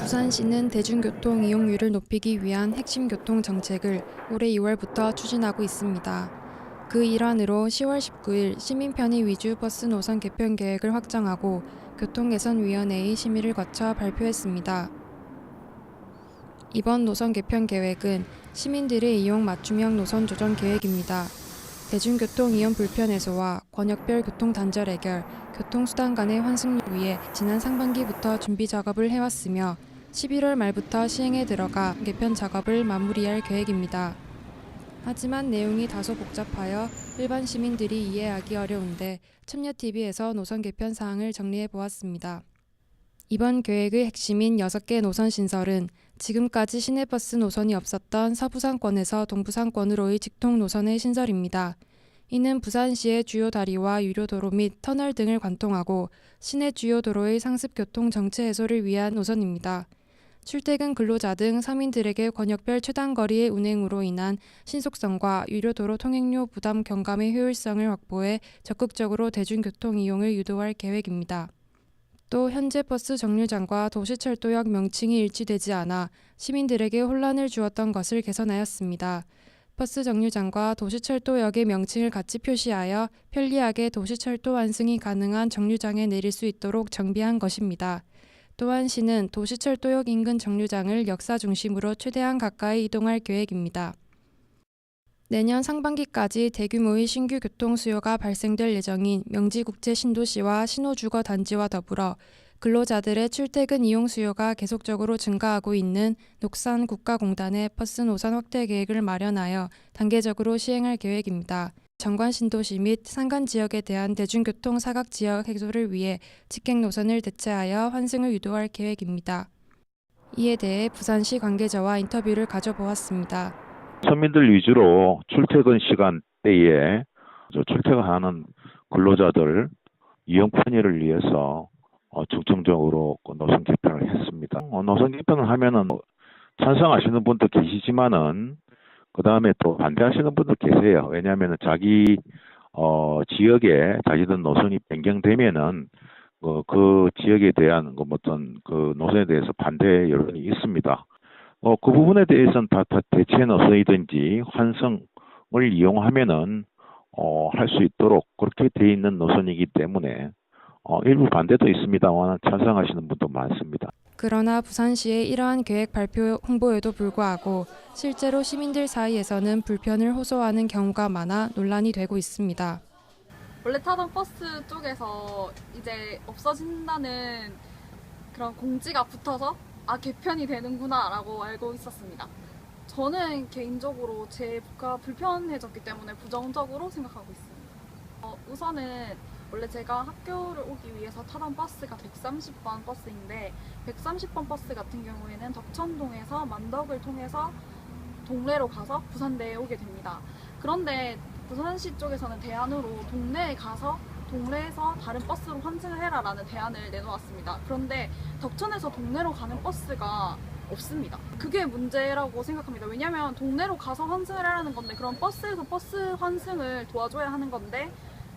부산시는 대중교통 이용률을 높이기 위한 핵심 교통 정책을 올해 2월부터 추진하고 있습니다. 그 일환으로 10월 19일 시민 편의 위주 버스 노선 개편 계획을 확정하고 교통개선위원회의 심의를 거쳐 발표했습니다. 이번 노선 개편 계획은 시민들의 이용 맞춤형 노선 조정 계획입니다. 대중교통 이용 불편 해소와 권역별 교통 단절 해결, 교통수단 간의 환승 위해 지난 상반기부터 준비 작업을 해왔으며 11월 말부터 시행에 들어가 개편 작업을 마무리할 계획입니다. 하지만 내용이 다소 복잡하여 일반 시민들이 이해하기 어려운데 첨예TV에서 노선 개편 사항을 정리해 보았습니다. 이번 계획의 핵심인 6개 노선 신설은 지금까지 시내버스 노선이 없었던 서부상권에서 동부상권으로의 직통 노선의 신설입니다. 이는 부산시의 주요 다리와 유료도로 및 터널 등을 관통하고 시내 주요 도로의 상습교통 정체 해소를 위한 노선입니다. 출퇴근 근로자 등 서민들에게 권역별 최단거리의 운행으로 인한 신속성과 유료도로 통행료 부담 경감의 효율성을 확보해 적극적으로 대중교통 이용을 유도할 계획입니다. 또 현재 버스 정류장과 도시철도역 명칭이 일치되지 않아 시민들에게 혼란을 주었던 것을 개선하였습니다. 버스 정류장과 도시철도역의 명칭을 같이 표시하여 편리하게 도시철도 환승이 가능한 정류장에 내릴 수 있도록 정비한 것입니다. 또한 시는 도시철도역 인근 정류장을 역사 중심으로 최대한 가까이 이동할 계획입니다. 내년 상반기까지 대규모의 신규 교통 수요가 발생될 예정인 명지국제신도시와 신호주거단지와 더불어 근로자들의 출퇴근 이용 수요가 계속적으로 증가하고 있는 녹산국가공단의 버스 노선 확대 계획을 마련하여 단계적으로 시행할 계획입니다. 정관신도시 및 산간지역에 대한 대중교통 사각지역 해소를 위해 직행 노선을 대체하여 환승을 유도할 계획입니다. 이에 대해 부산시 관계자와 인터뷰를 가져보았습니다. 서민들 위주로 출퇴근 시간대에 출퇴근하는 근로자들 이용 편의를 위해서 중점적으로 노선 개편을 했습니다. 노선 개편을 하면은 찬성하시는 분도 계시지만은 그 다음에 또 반대하시는 분도 계세요. 왜냐하면 자기 지역에 자기들 노선이 변경되면은 그 지역에 대한 어떤 그 노선에 대해서 반대 여론이 있습니다. 그 부분에 대해서는 다 대체 노선이든지 환승을 이용하면은 할 수 있도록 그렇게 돼 있는 노선이기 때문에 일부 반대도 있습니다만 찬성하시는 분도 많습니다. 그러나 부산시의 이러한 계획 발표 홍보에도 불구하고 실제로 시민들 사이에서는 불편을 호소하는 경우가 많아 논란이 되고 있습니다. 원래 타던 버스 쪽에서 이제 없어진다는 그런 공지가 붙어서 개편이 되는구나 라고 알고 있었습니다. 저는 개인적으로 제가 불편해졌기 때문에 부정적으로 생각하고 있습니다. 우선은 원래 제가 학교를 오기 위해서 타던 버스가 130번 버스인데 130번 버스 같은 경우에는 덕천동에서 만덕을 통해서 동래로 가서 부산대에 오게 됩니다. 그런데 부산시 쪽에서는 대안으로 동래에 가서 동래에서 다른 버스로 환승을 해라라는 대안을 내놓았습니다. 그런데 덕천에서 동래로 가는 버스가 없습니다. 그게 문제라고 생각합니다. 왜냐하면 동래로 가서 환승을 하라는 건데 그럼 버스에서 버스 환승을 도와줘야 하는 건데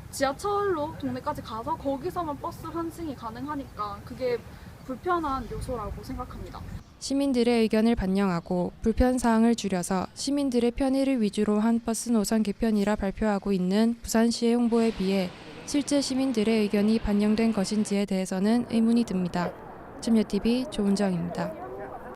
지하철로 동네까지 가서 거기서만 버스 환승이 가능하니까 그게 불편한 요소라고 생각합니다. 시민들의 의견을 반영하고 불편 사항을 줄여서 시민들의 편의를 위주로 한 버스 노선 개편이라 발표하고 있는 부산시의 홍보에 비해 실제 시민들의 의견이 반영된 것인지에 대해서는 의문이 듭니다. 첨예TV 조은정입니다.